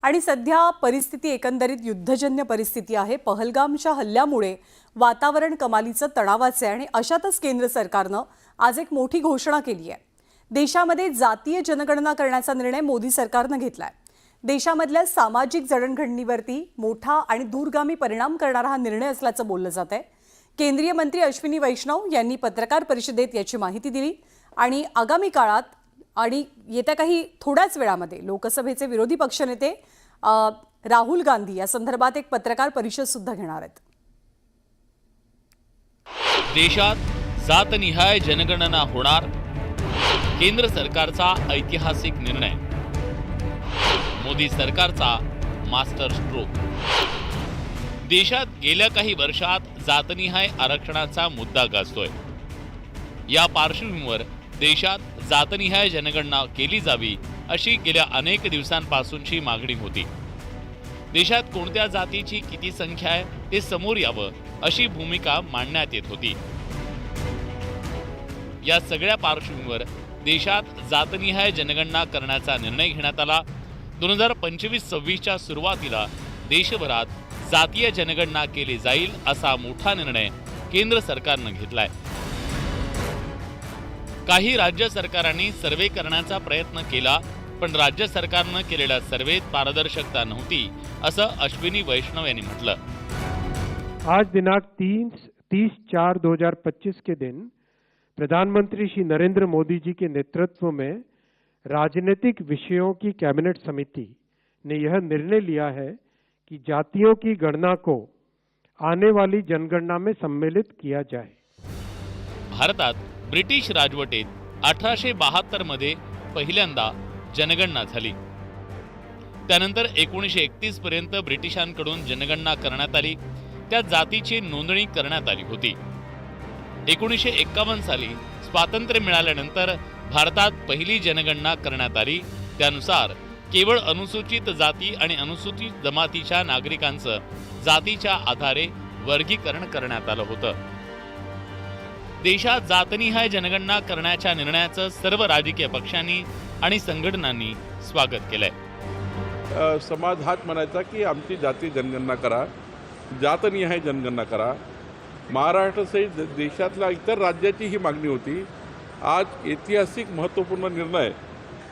आणि सध्या परिस्थिती एकंदरीत युद्धजन्य परिस्थिती आहे। पहलगामच्या हल्ल्यामुळे वातावरण कमालीचं तणावाचे आहे आणि अशातच केंद्र सरकारनं आज एक मोठी घोषणा केली आहे। देशामध्ये जातीय जनगणना करण्याचा निर्णय मोदी सरकारनं घेतलाय। देशामधल्या सामाजिक जडणघडणीवरती मोठा आणि दूरगामी परिणाम करणारा हा निर्णय असल्याचं बोललं जात आहे। केंद्रीय मंत्री अश्विनी वैष्णव यांनी पत्रकार परिषदेत याची माहिती दिली आणि आगामी काळात आणि येत्या काही थोड्याच वेळामध्ये लोकसभेचे विरोधी पक्षनेते राहुल गांधी या संदर्भात एक पत्रकार परिषद सुद्धा घेणार आहेत। देशात जातनिहाय जनगणना होणार, केंद्र सरकारचा ऐतिहासिक निर्णय, मोदी सरकारचा मास्टर स्ट्रोक। देशात गेल्या काही वर्षात जातनिहाय आरक्षणाचा मुद्दा गाजतोय। या पार्श्वभूमीवर देशात जातनिहाय जनगणना केली जावी अशी गेल्या अनेक दिवसांपासूनची मागणी होती। देशात कोणत्या जातीची किती संख्या आहे ते समोर यावं अशी भूमिका मांडण्यात येत होती। या सगळ्या पार्श्वभूमीवर देशात जातनिहाय जनगणना करण्याचा निर्णय घेण्यात आला। 2025-26च्या सुरुवातीला देशभरात जातीय जनगणना केली जाईल असा मोठा निर्णय केंद्र सरकारनं घेतलाय। काही राज्य सरकारांनी सर्वे करण्याचा प्रयत्न केला, पण राज्य सरकारनं केलेल्या सर्वेत पारदर्शकता नव्हती असं अश्विनी वैष्णव यांनी म्हटलं। आज दिनांक 30/4/2025 के दिन प्रधानमंत्री श्री नरेंद्र मोदी जी के नेतृत्व में राजनीतिक विषयों की कैबिनेट समिति ने यह निर्णय लिया है कि जातियों की गणना को आने वाली जनगणना में सम्मिलित किया जाए। भारतात ब्रिटिश राजवटीत 1872 मध्ये पहिल्यांदा जनगणना झाली। त्यानंतर 1931 पर्यंत ब्रिटिशांकडून जनगणना करण्यात आली। त्या जातीची नोंदणी करण्यात आली होती। 1951 साली स्वातंत्र्य मिळाल्यानंतर भारतात पहिली जनगणना करण्यात आली। त्यानुसार केवळ अनुसूचित जाती आणि अनुसूचित जमातीच्या नागरिकांचं जातीच्या आधारे वर्गीकरण करण्यात आलं होतं। देशात जातनिहाय जनगणना करण्याच्या निर्णयाचं सर्व राजकीय पक्षांनी आणि संघटनांनी स्वागत केलंय। समाज हाच म्हणायचा की आमची जाती जनगणना करा, जातनिहाय जनगणना करा। महाराष्ट्रासहित देशातल्या इतर राज्याची ही मागणी होती। आज ऐतिहासिक महत्त्वपूर्ण निर्णय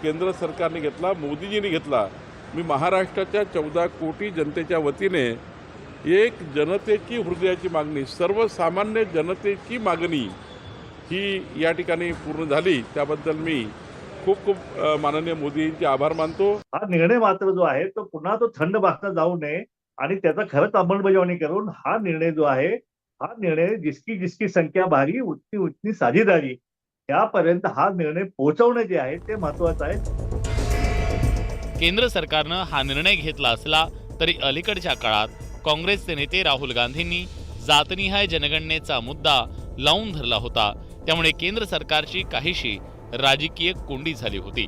केंद्र सरकारने घेतला, मोदीजींनी घेतला। मी महाराष्ट्राच्या 14 कोटी जनतेच्या वतीने एक जनतेची हृदयाची मागणी, सर्वसामान्य जनतेची मागणी ही या ठिकाणी पूर्ण झाली, त्याबद्दल मी खूप खूप माननीय मोदींचे आभार मानतो। हा निर्णय मात्र जो आहे तो पुन्हा तो थंड बसता जाऊ नये आणि त्याचा खरंच अंमलबजावणी करून हा निर्णय जो आहे, हा निर्णय जिसकी संख्या भारी उतनी उतनी साझेदारी यापर्यंत हा निर्णय पोहोचवणे जे आहे ते महत्त्वाचं आहे। केंद्र सरकारनं हा निर्णय घेतला असला तरी अलीकडच्या काळात काँग्रेसचे नेते राहुल गांधींनी जातनिहाय जनगणनेचा मुद्दा लावून धरला होता। त्यामुळे केंद्र सरकारची काहीशी राजकीय कोंडी झाली होती।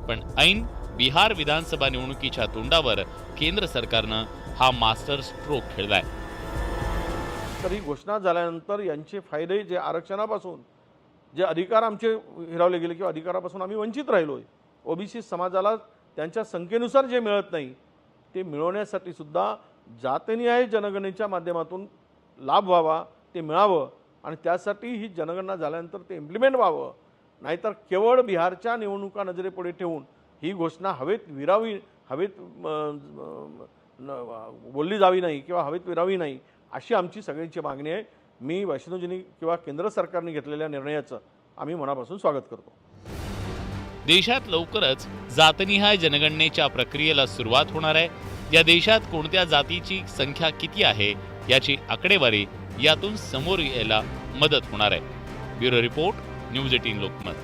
पण ऐन बिहार विधानसभा निवडणुकीच्या तोंडावर केंद्र सरकारनं हा मास्टर स्ट्रोक खेळलाय। तर ही घोषणा झाल्यानंतर यांचे फायदे जे आरक्षणापासून जे अधिकार आमचे हिरावले गेले किंवा अधिकारापासून आम्ही वंचित राहिलोय, ओबीसी समाजाला त्यांच्या संख्येनुसार जे मिळत नाही ते मिळवण्यासाठी सुद्धा जातनिहाय जनगणनेच्या माध्यमातून लाभ व्हावा, ते मिळावं आणि त्यासाठी ही जनगणना झाल्यानंतर ते इम्प्लिमेंट व्हावं। नाहीतर केवळ बिहारच्या निवडणुका नजरेपुढे ठेवून ही घोषणा हवेत बोलली जावी नाही किंवा हवेत विरावी नाही अशी आमची सगळ्यांची मागणी आहे। मी वैष्णवजींनी किंवा केंद्र सरकारने घेतलेल्या निर्णयाचं आम्ही मनापासून स्वागत करतो। देशात लवकरच जातनिहाय जनगणनेच्या प्रक्रियेला सुरुवात होणार आहे। या देशात कोणत्या जातीची संख्या किती आहे याची आकडेवारी यातून समोर यायला मदत होणार आहे। Bureau report, news 18 Lokmat.